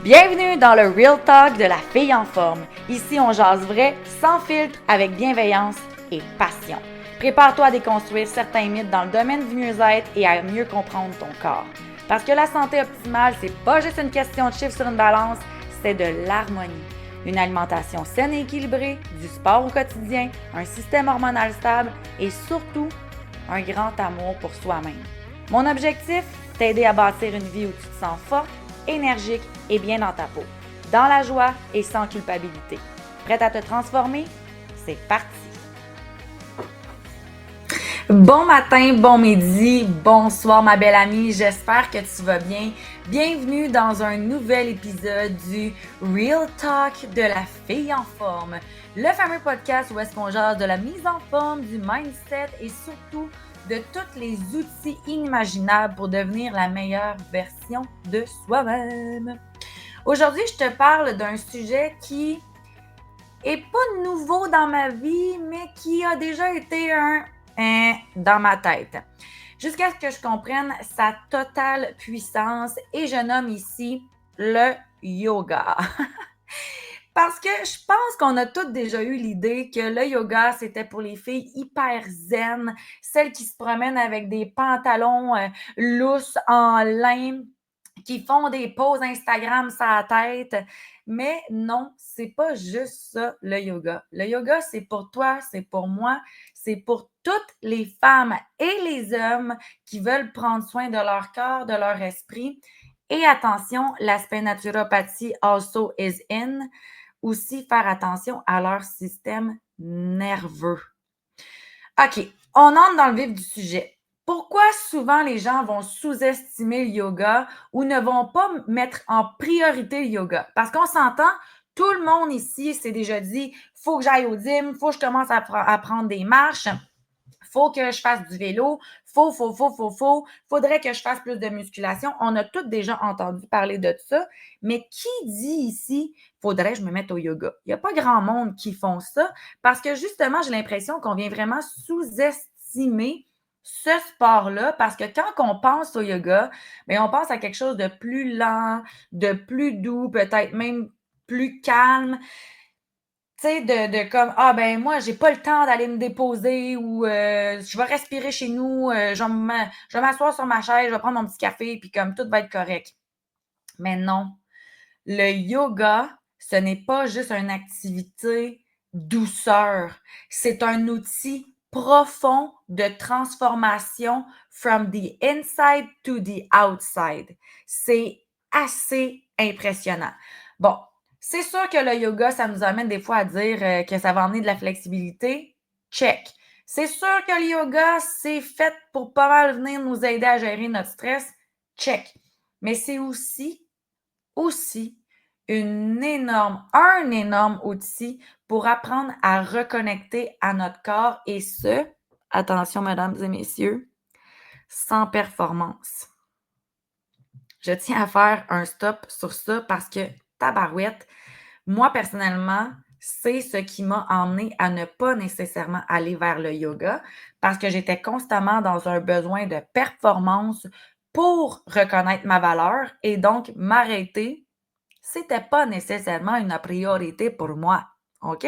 Bienvenue dans le Real Talk de la fille en forme. Ici, on jase vrai, sans filtre, avec bienveillance et passion. Prépare-toi à déconstruire certains mythes dans le domaine du mieux-être et à mieux comprendre ton corps. Parce que la santé optimale, c'est pas juste une question de chiffres sur une balance, c'est de l'harmonie. Une alimentation saine et équilibrée, du sport au quotidien, un système hormonal stable et surtout, un grand amour pour soi-même. Mon objectif, t'aider à bâtir une vie où tu te sens forte, énergique et bien dans ta peau, dans la joie et sans culpabilité. Prête à te transformer? C'est parti! Bon matin, bon midi, bonsoir ma belle amie, j'espère que tu vas bien. Bienvenue dans un nouvel épisode du Real Talk de la fille en forme, le fameux podcast où est-ce qu'on jase de la mise en forme, du mindset et surtout de tous les outils inimaginables pour devenir la meilleure version de soi-même. Aujourd'hui, je te parle d'un sujet qui est pas nouveau dans ma vie, mais qui a déjà été dans ma tête. Jusqu'à ce que je comprenne sa totale puissance et je nomme ici le yoga. Parce que je pense qu'on a toutes déjà eu l'idée que le yoga, c'était pour les filles hyper zen, celles qui se promènent avec des pantalons lousses en lin, qui font des poses Instagram sur la tête. Mais non, c'est pas juste ça, le yoga. Le yoga, c'est pour toi, c'est pour moi, c'est pour toutes les femmes et les hommes qui veulent prendre soin de leur corps, de leur esprit. Et attention, l'aspect naturopathie also is in. Aussi faire attention à leur système nerveux. OK, on entre dans le vif du sujet. Pourquoi souvent les gens vont sous-estimer le yoga ou ne vont pas mettre en priorité le yoga? Parce qu'on s'entend, tout le monde ici s'est déjà dit « faut que j'aille au gym, faut que je commence à prendre des marches ». Faut que je fasse du vélo, faudrait que je fasse plus de musculation. On a toutes déjà entendu parler de ça, mais qui dit ici, faudrait que je me mette au yoga? Il n'y a pas grand monde qui font ça parce que justement, j'ai l'impression qu'on vient vraiment sous-estimer ce sport-là parce que quand on pense au yoga, bien, on pense à quelque chose de plus lent, de plus doux, peut-être même plus calme. Tu sais, de comme, ah ben moi, j'ai pas le temps d'aller me déposer ou je vais respirer chez nous, je vais m'asseoir sur ma chaise, je vais prendre mon petit café, puis comme tout va être correct. Mais non, le yoga, ce n'est pas juste une activité douceur, c'est un outil profond de transformation from the inside to the outside. C'est assez impressionnant. Bon, c'est sûr que le yoga, ça nous amène des fois à dire que ça va emmener de la flexibilité. Check. C'est sûr que le yoga, c'est fait pour pas mal venir nous aider à gérer notre stress. Check. Mais c'est aussi un énorme outil pour apprendre à reconnecter à notre corps et ce, attention mesdames et messieurs, sans performance. Je tiens à faire un stop sur ça parce que tabarouette, moi personnellement, c'est ce qui m'a emmené à ne pas nécessairement aller vers le yoga parce que j'étais constamment dans un besoin de performance pour reconnaître ma valeur et donc m'arrêter c'était pas nécessairement une priorité pour moi. OK?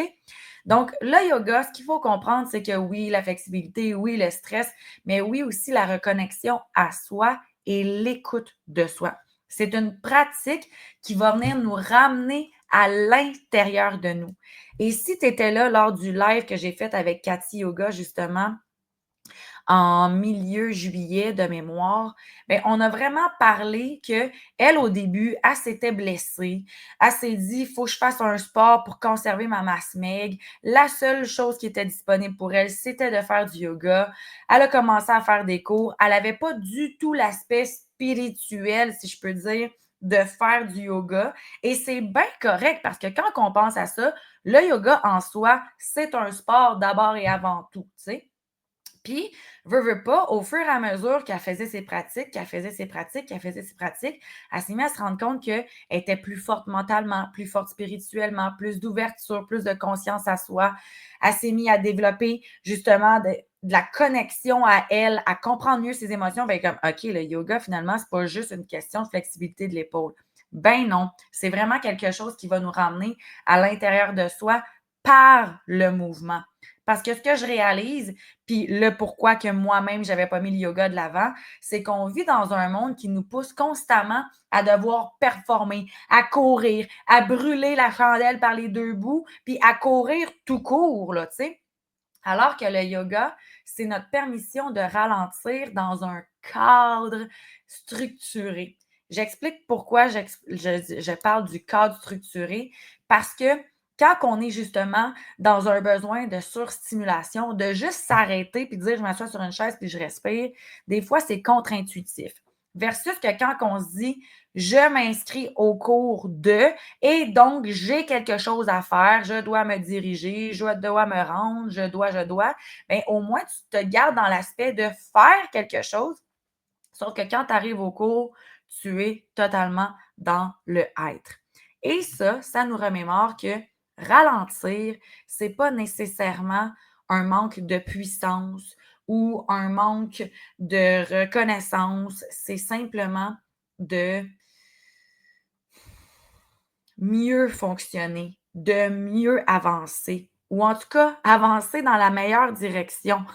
Donc, le yoga, ce qu'il faut comprendre, c'est que oui, la flexibilité, oui, le stress, mais oui aussi la reconnexion à soi et l'écoute de soi. C'est une pratique qui va venir nous ramener à l'intérieur de nous. Et si tu étais là lors du live que j'ai fait avec Cathy Yoga, justement, en milieu juillet de mémoire, bien, on a vraiment parlé qu'elle, au début, elle s'était blessée. Elle s'est dit, il faut que je fasse un sport pour conserver ma masse maigre. La seule chose qui était disponible pour elle, c'était de faire du yoga. Elle a commencé à faire des cours. Elle n'avait pas du tout l'aspect spirituel, si je peux dire, de faire du yoga. Et c'est bien correct parce que quand on pense à ça, le yoga en soi, c'est un sport d'abord et avant tout, tu sais. Puis, veut pas, au fur et à mesure qu'elle faisait ses pratiques, elle s'est mise à se rendre compte qu'elle était plus forte mentalement, plus forte spirituellement, plus d'ouverture, plus de conscience à soi. Elle s'est mise à développer justement de la connexion à elle, à comprendre mieux ses émotions. Ben comme, OK, le yoga, finalement, c'est pas juste une question de flexibilité de l'épaule. Ben non, c'est vraiment quelque chose qui va nous ramener à l'intérieur de soi par le mouvement. Parce que ce que je réalise, puis le pourquoi que moi-même, je n'avais pas mis le yoga de l'avant, c'est qu'on vit dans un monde qui nous pousse constamment à devoir performer, à courir, à brûler la chandelle par les deux bouts, puis à courir tout court, là, tu sais. Alors que le yoga, c'est notre permission de ralentir dans un cadre structuré. J'explique pourquoi je parle du cadre structuré, parce que quand on est justement dans un besoin de surstimulation, de juste s'arrêter puis dire je m'assois sur une chaise puis je respire, des fois c'est contre-intuitif. Versus que quand on se dit je m'inscris au cours de et donc j'ai quelque chose à faire, je dois me diriger, je dois me rendre, bien, au moins tu te gardes dans l'aspect de faire quelque chose, sauf que quand tu arrives au cours, tu es totalement dans le être. Et ça nous remémore que ralentir, c'est pas nécessairement un manque de puissance ou un manque de reconnaissance, c'est simplement de mieux fonctionner, de mieux avancer ou en tout cas avancer dans la meilleure direction.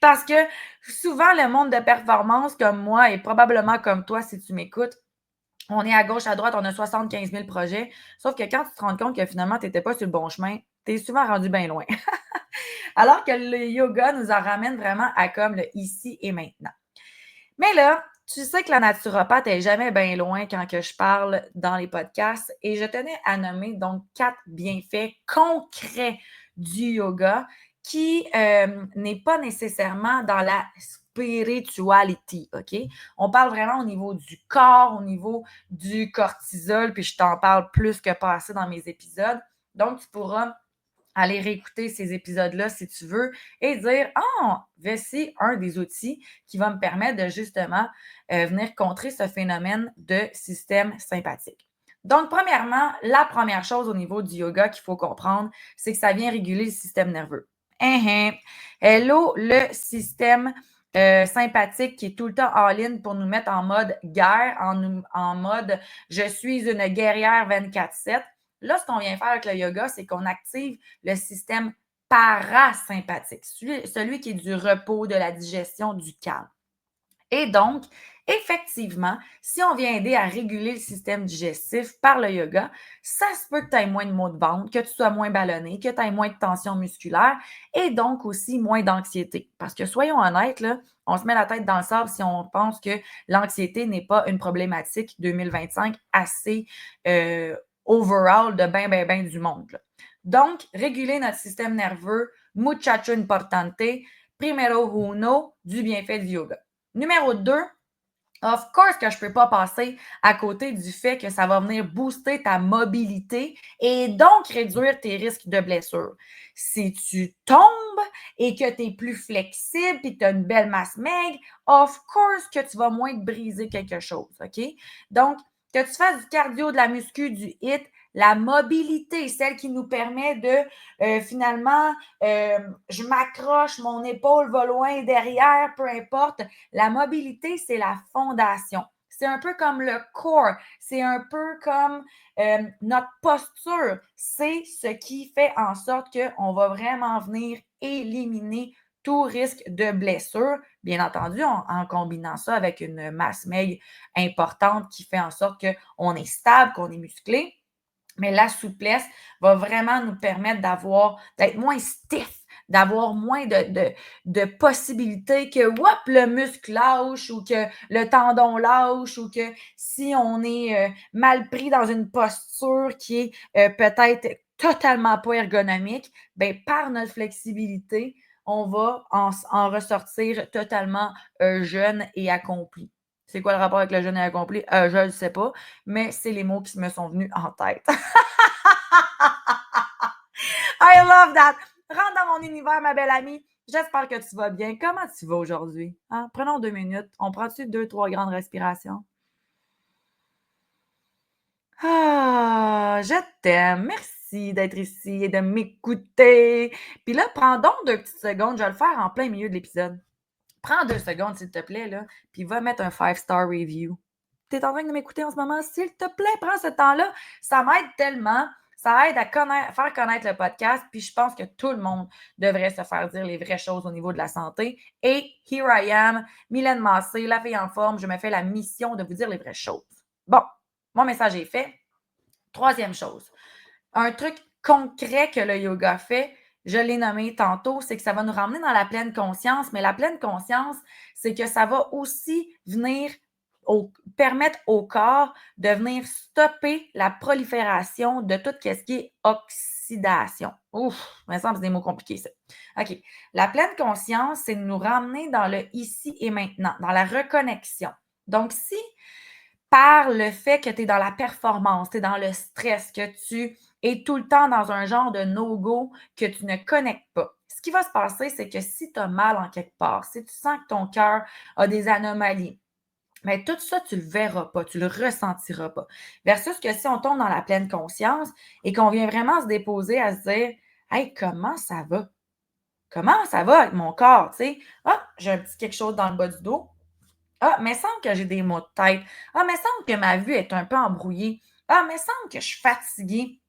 Parce que souvent, le monde de performance comme moi et probablement comme toi si tu m'écoutes, on est à gauche, à droite, on a 75 000 projets. Sauf que quand tu te rends compte que finalement, tu n'étais pas sur le bon chemin, tu es souvent rendu bien loin. Alors que le yoga nous en ramène vraiment à comme le ici et maintenant. Mais là, tu sais que la naturopathe est jamais bien loin quand que je parle dans les podcasts et je tenais à nommer donc 4 bienfaits concrets du yoga qui n'est pas nécessairement dans la spirituality, OK? On parle vraiment au niveau du corps, au niveau du cortisol, puis je t'en parle plus que pas assez dans mes épisodes. Donc, tu pourras aller réécouter ces épisodes-là si tu veux et dire ah, voici un des outils qui va me permettre de justement venir contrer ce phénomène de système sympathique. Donc, premièrement, la première chose au niveau du yoga qu'il faut comprendre, c'est que ça vient réguler le système nerveux. Hello, le système sympathique qui est tout le temps all-in pour nous mettre en mode guerre, en mode je suis une guerrière 24/7. Là, ce qu'on vient faire avec le yoga, c'est qu'on active le système parasympathique, celui qui est du repos, de la digestion, du calme. Et donc, effectivement, si on vient aider à réguler le système digestif par le yoga, ça se peut que tu aies moins de maux de ventre, que tu sois moins ballonné, que tu aies moins de tension musculaire et donc aussi moins d'anxiété. Parce que soyons honnêtes, là, on se met la tête dans le sable si on pense que l'anxiété n'est pas une problématique 2025 assez overall de bien du monde. Là. Donc, réguler notre système nerveux, muchacho importante, primero uno du bienfait du yoga. Numéro 2, of course que je ne peux pas passer à côté du fait que ça va venir booster ta mobilité et donc réduire tes risques de blessure. Si tu tombes et que tu es plus flexible et que tu as une belle masse maigre, of course que tu vas moins te briser quelque chose, OK? Donc, que tu fasses du cardio, de la muscu, du HIIT, la mobilité, celle qui nous permet de finalement, je m'accroche, mon épaule va loin derrière, peu importe. La mobilité, c'est la fondation. C'est un peu comme le corps, c'est un peu comme notre posture. C'est ce qui fait en sorte qu'on va vraiment venir éliminer tout risque de blessure, bien entendu, en combinant ça avec une masse maigre importante qui fait en sorte qu'on est stable, qu'on est musclé. Mais la souplesse va vraiment nous permettre d'être moins stiff, d'avoir moins de possibilités que le muscle lâche ou que le tendon lâche ou que si on est mal pris dans une posture qui est peut-être totalement pas ergonomique, ben par notre flexibilité, on va en ressortir totalement jeune et accompli. C'est quoi le rapport avec le jeune et accompli? Je ne le sais pas, mais c'est les mots qui me sont venus en tête. I love that! Rentre dans mon univers, ma belle amie. J'espère que tu vas bien. Comment tu vas aujourd'hui? Hein? Prenons 2 minutes. On prend-tu 2, 3 grandes respirations? Ah, je t'aime. Merci d'être ici et de m'écouter. Puis là, prends donc 2 petites secondes. Je vais le faire en plein milieu de l'épisode. Prends 2 secondes, s'il te plaît, là, puis va mettre un 5-star review. Tu es en train de m'écouter en ce moment? S'il te plaît, prends ce temps-là. Ça m'aide tellement. Ça aide à faire connaître le podcast. Puis je pense que tout le monde devrait se faire dire les vraies choses au niveau de la santé. Et here I am, Mylène Massé, la fille en forme. Je me fais la mission de vous dire les vraies choses. Bon, mon message est fait. Troisième chose, un truc concret que le yoga fait, je l'ai nommé tantôt, c'est que ça va nous ramener dans la pleine conscience. Mais la pleine conscience, c'est que ça va aussi venir permettre au corps de venir stopper la prolifération de tout ce qui est oxydation. Ouf, il me semble que c'est des mots compliqués, ça. OK. La pleine conscience, c'est de nous ramener dans le ici et maintenant, dans la reconnexion. Donc, si par le fait que tu es dans la performance, tu es dans le stress, que tu es tout le temps dans un genre de no-go, que tu ne connectes pas. Ce qui va se passer, c'est que si tu as mal en quelque part, si tu sens que ton cœur a des anomalies, mais tout ça, tu ne le verras pas, tu ne le ressentiras pas. Versus que si on tombe dans la pleine conscience et qu'on vient vraiment se déposer à se dire hey, comment ça va? Comment ça va avec mon corps? Tu sais, ah, j'ai un petit quelque chose dans le bas du dos. Ah, mais semble que j'ai des maux de tête. Ah, mais semble que ma vue est un peu embrouillée. Ah, mais semble que je suis fatiguée.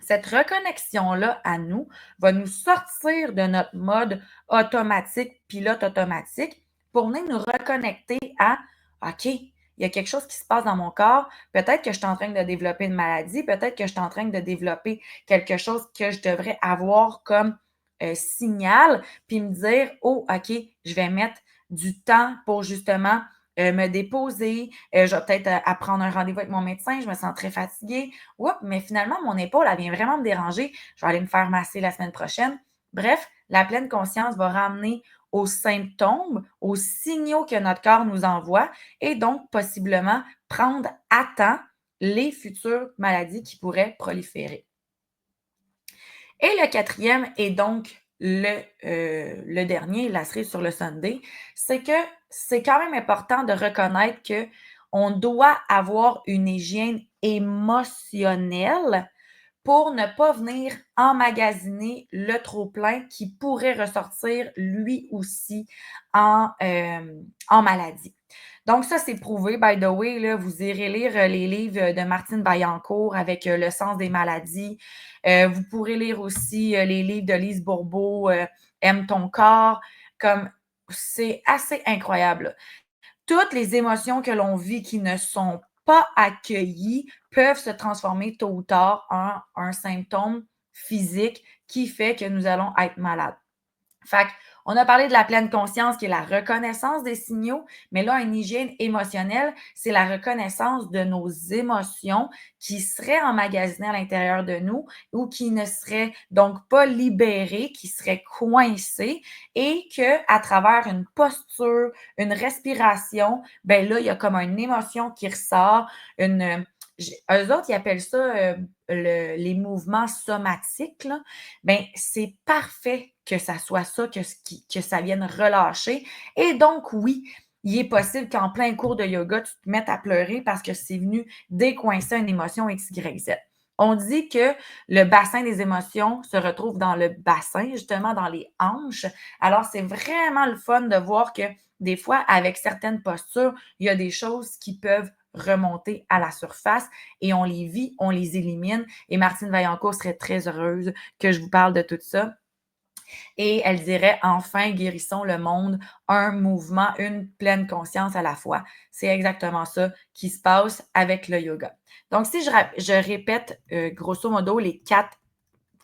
Cette reconnexion-là à nous va nous sortir de notre mode automatique, pilote automatique, pour venir nous reconnecter à OK, il y a quelque chose qui se passe dans mon corps. Peut-être que je suis en train de développer une maladie. Peut-être que je suis en train de développer quelque chose que je devrais avoir comme signal, puis me dire oh, OK, je vais mettre du temps pour justement me déposer. Je vais peut-être prendre un rendez-vous avec mon médecin. Je me sens très fatiguée. Oups, mais finalement, mon épaule, elle vient vraiment me déranger. Je vais aller me faire masser la semaine prochaine. Bref, la pleine conscience va ramener aux symptômes, aux signaux que notre corps nous envoie et donc possiblement prendre à temps les futures maladies qui pourraient proliférer. Et le quatrième est donc le dernier, la cerise sur le sundae, c'est que c'est quand même important de reconnaître qu'on doit avoir une hygiène émotionnelle pour ne pas venir emmagasiner le trop-plein qui pourrait ressortir lui aussi en maladie. Donc, ça, c'est prouvé. By the way, là, vous irez lire les livres de Martine Vaillancourt avec Le sens des maladies. Vous pourrez lire aussi les livres de Lise Bourbeau, Aime ton corps. Comme c'est assez incroyable. Toutes les émotions que l'on vit qui ne sont pas accueillies peuvent se transformer tôt ou tard en un symptôme physique qui fait que nous allons être malades. Fait on a parlé de la pleine conscience qui est la reconnaissance des signaux, mais là, une hygiène émotionnelle, c'est la reconnaissance de nos émotions qui seraient emmagasinées à l'intérieur de nous ou qui ne seraient donc pas libérées, qui seraient coincées et qu'à travers une posture, une respiration, ben là, il y a comme une émotion qui ressort, eux autres, ils appellent ça les mouvements somatiques. Là. Ben, c'est parfait que ça soit ça, que ça vienne relâcher. Et donc, oui, il est possible qu'en plein cours de yoga, tu te mettes à pleurer parce que c'est venu décoincer une émotion X, Y, Z. On dit que le bassin des émotions se retrouve dans le bassin, justement dans les hanches. Alors, c'est vraiment le fun de voir que des fois, avec certaines postures, il y a des choses qui peuvent remonter à la surface et on les vit, on les élimine. Et Martine Vaillancourt serait très heureuse que je vous parle de tout ça. Et elle dirait enfin guérissons le monde, un mouvement, une pleine conscience à la fois. C'est exactement ça qui se passe avec le yoga. Donc, si je répète grosso modo les 4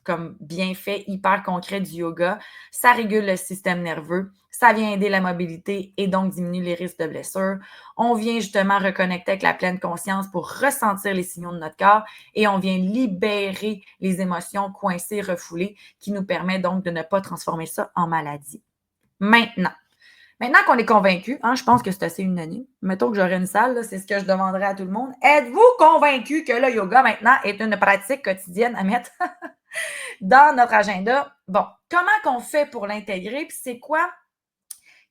comme bienfaits hyper concrets du yoga, ça régule le système nerveux, ça vient aider la mobilité et donc diminue les risques de blessures. On vient justement reconnecter avec la pleine conscience pour ressentir les signaux de notre corps et on vient libérer les émotions coincées, refoulées, qui nous permet donc de ne pas transformer ça en maladie. Maintenant qu'on est convaincu, hein, je pense que c'est assez unanime. Mettons que j'aurais une salle, là, c'est ce que je demanderais à tout le monde. Êtes-vous convaincu que le yoga maintenant est une pratique quotidienne à mettre dans notre agenda. Bon, comment qu'on fait pour l'intégrer? Puis c'est quoi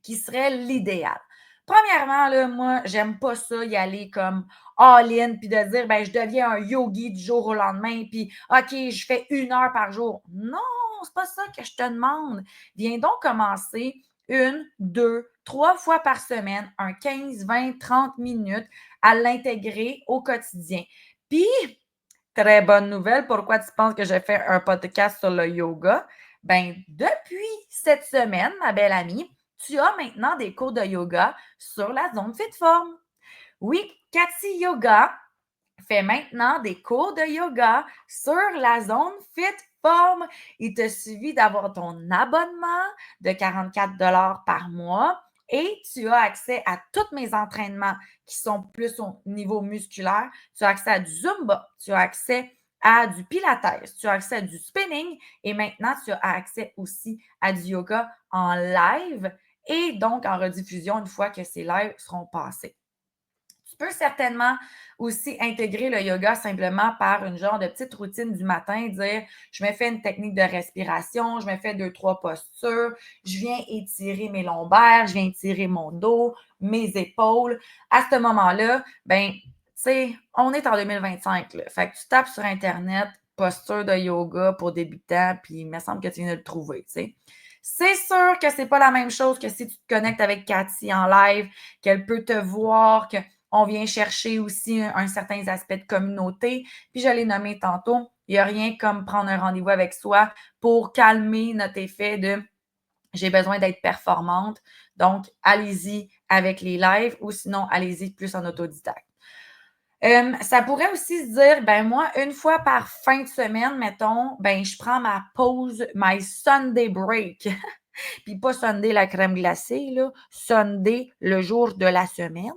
qui serait l'idéal? Premièrement, là, moi, j'aime pas ça, y aller comme all-in, puis de dire, ben, je deviens un yogi du jour au lendemain, puis OK, je fais 1 heure par jour. Non, c'est pas ça que je te demande. Viens donc commencer 1, 2, 3 fois par semaine, un 15, 20, 30 minutes à l'intégrer au quotidien. Puis, très bonne nouvelle, pourquoi tu penses que j'ai fait un podcast sur le yoga? Ben, depuis cette semaine, ma belle amie, tu as maintenant des cours de yoga sur la zone Fit Form. Oui, Cathy Yoga fait maintenant des cours de yoga sur la zone Fit Form. Il te suffit d'avoir ton abonnement de 44 par mois et tu as accès à tous mes entraînements qui sont plus au niveau musculaire. Tu as accès à du Zumba, tu as accès à du Pilates, tu as accès à du spinning et maintenant tu as accès aussi à du yoga en live et donc en rediffusion une fois que ces lives seront passés. Tu peux certainement aussi intégrer le yoga simplement par une genre de petite routine du matin, dire je me fais une technique de respiration, je me fais 2, 3 postures, je viens étirer mes lombaires, je viens étirer mon dos, mes épaules. À ce moment-là, ben, tu sais, on est en 2025, là. Fait que tu tapes sur Internet posture de yoga pour débutants, puis il me semble que tu viens de le trouver, tu sais. C'est sûr que c'est pas la même chose que si tu te connectes avec Cathy en live, qu'elle peut te voir, que on vient chercher aussi un certain aspect de communauté. Puis je l'ai nommé tantôt, il n'y a rien comme prendre un rendez-vous avec soi pour calmer notre effet de j'ai besoin d'être performante. Donc, allez-y avec les lives ou sinon, allez-y plus en autodidacte. Ça pourrait aussi se dire, ben moi, une fois par fin de semaine, mettons, ben je prends ma pause, my Sunday break. Puis pas Sunday la crème glacée, là. Sunday, le jour de la semaine.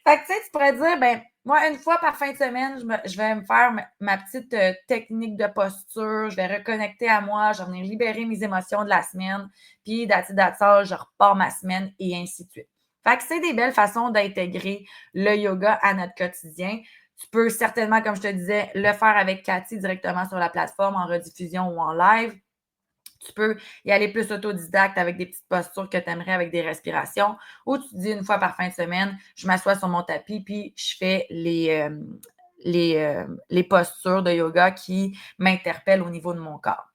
Fait que, tu sais, tu pourrais dire, ben, moi, une fois par fin de semaine, je vais me faire ma petite technique de posture, je vais reconnecter à moi, je vais venir libérer mes émotions de la semaine, puis that's je repars ma semaine et ainsi de suite. Fait que c'est des belles façons d'intégrer le yoga à notre quotidien. Tu peux certainement, comme je te disais, le faire avec Cathy directement sur la plateforme en rediffusion ou en live. Tu peux y aller plus autodidacte avec des petites postures que tu aimerais avec des respirations. Ou tu te dis une fois par fin de semaine, je m'assois sur mon tapis puis je fais les postures de yoga qui m'interpellent au niveau de mon corps.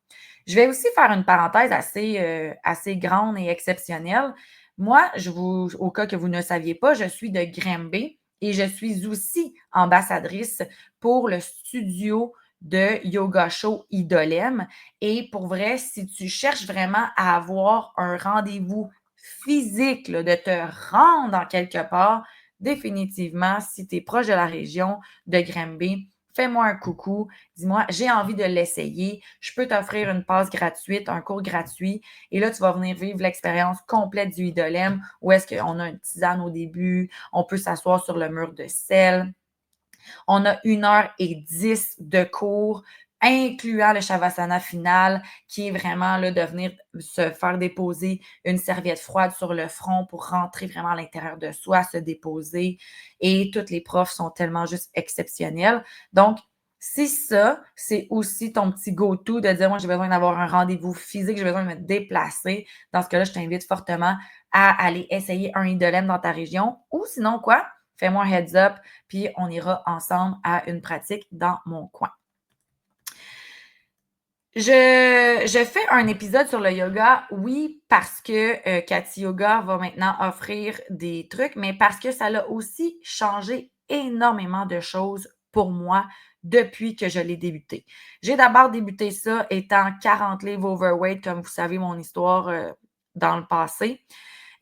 Je vais aussi faire une parenthèse assez grande et exceptionnelle. Moi, au cas que vous ne saviez pas, je suis de Granby et je suis aussi ambassadrice pour le studio de Yoga Show Idolem. Et pour vrai, si tu cherches vraiment à avoir un rendez-vous physique, là, de te rendre en quelque part, définitivement, si tu es proche de la région de Granby, fais-moi un coucou, dis-moi, j'ai envie de l'essayer, je peux t'offrir une passe gratuite, un cours gratuit, et là, tu vas venir vivre l'expérience complète du Idolem, où est-ce qu'on a une tisane au début, on peut s'asseoir sur le mur de sel, on a 1 h 10 de cours, incluant le Shavasana final, qui est vraiment là, de venir se faire déposer une serviette froide sur le front pour rentrer vraiment à l'intérieur de soi, se déposer. Et toutes les profs sont tellement juste exceptionnels. Donc, si ça, c'est aussi ton petit go-to de dire, moi, j'ai besoin d'avoir un rendez-vous physique, j'ai besoin de me déplacer. Dans ce cas-là, je t'invite fortement à aller essayer un idolème dans ta région. Ou sinon, quoi? Fais-moi un heads up, puis on ira ensemble à une pratique dans mon coin. Je fais un épisode sur le yoga, oui, parce que Cathy Yoga va maintenant offrir des trucs, mais parce que ça a aussi changé énormément de choses pour moi depuis que je l'ai débuté. J'ai d'abord débuté ça étant 40 livres overweight, comme vous savez mon histoire dans le passé.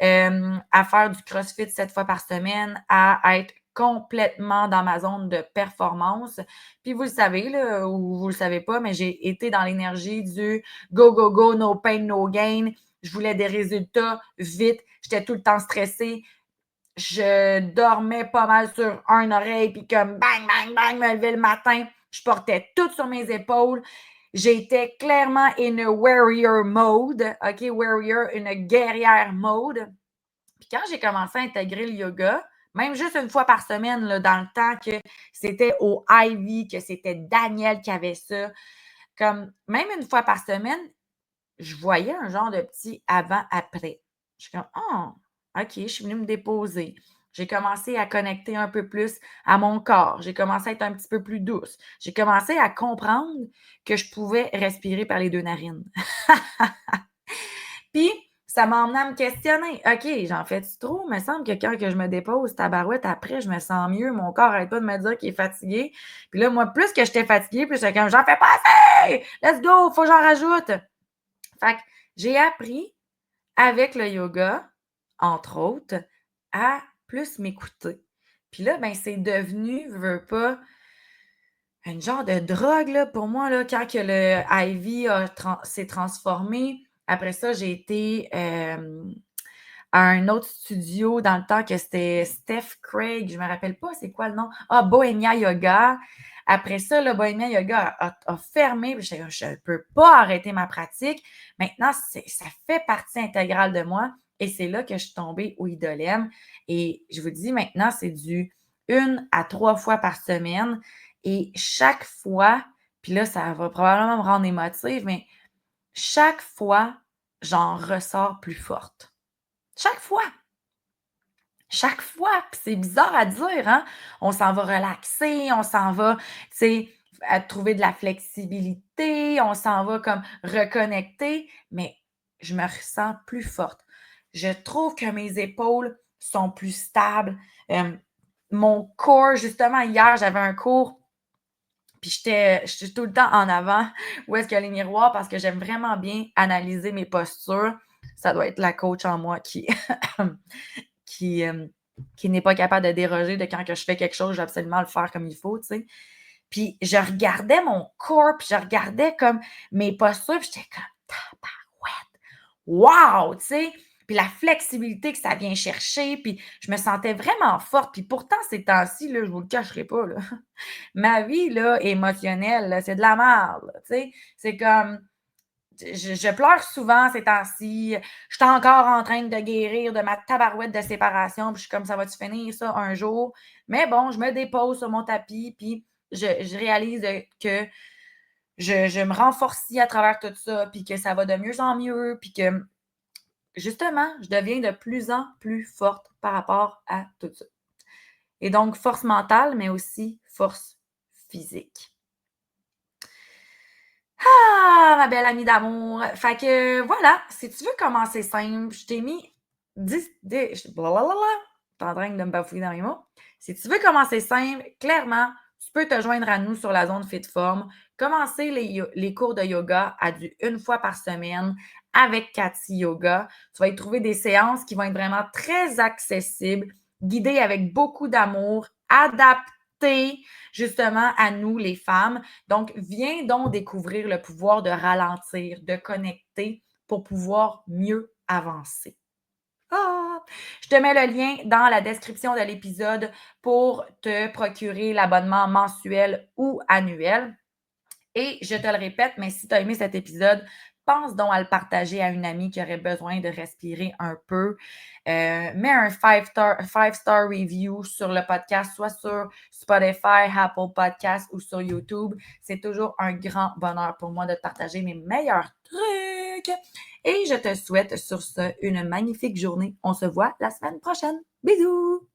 À faire du CrossFit 7 fois par semaine, à être complètement dans ma zone de performance. Puis vous le savez, là, ou vous le savez pas, mais j'ai été dans l'énergie du go, go, go, no pain, no gain. Je voulais des résultats vite. J'étais tout le temps stressée. Je dormais pas mal sur une oreille, puis comme bang, bang, bang, me lever le matin. Je portais tout sur mes épaules. J'étais clairement in a warrior mode. OK, warrior, une guerrière mode. Puis quand j'ai commencé à intégrer le yoga, Même juste une fois par semaine, là, dans le temps que c'était au Ivy, que c'était Daniel qui avait ça. Comme, même une fois par semaine, je voyais un genre de petit avant-après. Je suis comme, oh, OK, je suis venue me déposer. J'ai commencé à connecter un peu plus à mon corps. J'ai commencé à être un petit peu plus douce. J'ai commencé à comprendre que je pouvais respirer par les deux narines. Puis, ça m'a emmené à me questionner. OK, j'en fais-tu trop? Il me semble que quand que je me dépose, tabarouette, après, je me sens mieux. Mon corps n'arrête pas de me dire qu'il est fatigué. Puis là, moi, plus que j'étais fatiguée, plus j'étais comme, j'en fais pas assez! Let's go! Faut que j'en rajoute! Fait que j'ai appris avec le yoga, entre autres, à plus m'écouter. Puis là, ben, c'est devenu, veux pas, une genre de drogue, là, pour moi, là, quand que le Ivy s'est transformé. Après ça, j'ai été à un autre studio dans le temps que c'était Steph Craig, je me rappelle pas c'est quoi le nom. Ah, Bohemia Yoga. Après ça, le Bohemia Yoga a fermé. Je ne peux pas arrêter ma pratique. Maintenant, ça fait partie intégrale de moi. Et c'est là que je suis tombée au Idolem. Et je vous dis, maintenant, c'est du 1 à 3 fois par semaine. Et chaque fois, puis là, ça va probablement me rendre émotive, mais chaque fois, j'en ressors plus forte. Chaque fois. Chaque fois. Puis c'est bizarre à dire, hein? On s'en va relaxer, on s'en va, tu sais, à trouver de la flexibilité, on s'en va comme reconnecter, mais je me ressens plus forte. Je trouve que mes épaules sont plus stables. Mon corps, justement, hier, j'avais un cours, puis j'étais tout le temps en avant où est-ce qu'il y a les miroirs parce que j'aime vraiment bien analyser mes postures. Ça doit être la coach en moi qui, euh, qui n'est pas capable de déroger de quand que je fais quelque chose, je vais absolument le faire comme il faut, tu sais. Puis je regardais mon corps, puis je regardais comme mes postures, puis j'étais comme tabarouette, wow, tu sais. Puis la flexibilité que ça vient chercher, puis je me sentais vraiment forte. Puis pourtant, ces temps-ci, là, je vous le cacherai pas, là, ma vie là, émotionnelle, là, c'est de la merde, tu sais. C'est comme, je pleure souvent ces temps-ci. Je suis encore en train de guérir de ma tabarouette de séparation. Puis je suis comme, ça va-tu finir ça un jour? Mais bon, je me dépose sur mon tapis, puis je réalise que je me renforcie à travers tout ça, puis que ça va de mieux en mieux, puis que justement, je deviens de plus en plus forte par rapport à tout ça. Et donc, force mentale, mais aussi force physique. Ah, ma belle amie d'amour. Fait que voilà, si tu veux commencer simple, je t'ai mis 10, blablabla, t'es en train de me bafouiller dans mes mots. Si tu veux commencer simple, clairement, tu peux te joindre à nous sur la zone Fit Form. Commencer les cours de yoga à du 1 fois par semaine avec Cathy Yoga. Tu vas y trouver des séances qui vont être vraiment très accessibles, guidées avec beaucoup d'amour, adaptées justement à nous, les femmes. Donc, viens donc découvrir le pouvoir de ralentir, de connecter pour pouvoir mieux avancer. Ah! Je te mets le lien dans la description de l'épisode pour te procurer l'abonnement mensuel ou annuel. Et je te le répète, mais si tu as aimé cet épisode, pense donc à le partager à une amie qui aurait besoin de respirer un peu. Mets un 5-star review sur le podcast, soit sur Spotify, Apple Podcast ou sur YouTube. C'est toujours un grand bonheur pour moi de te partager mes meilleurs trucs. Et je te souhaite sur ce une magnifique journée. On se voit la semaine prochaine. Bisous!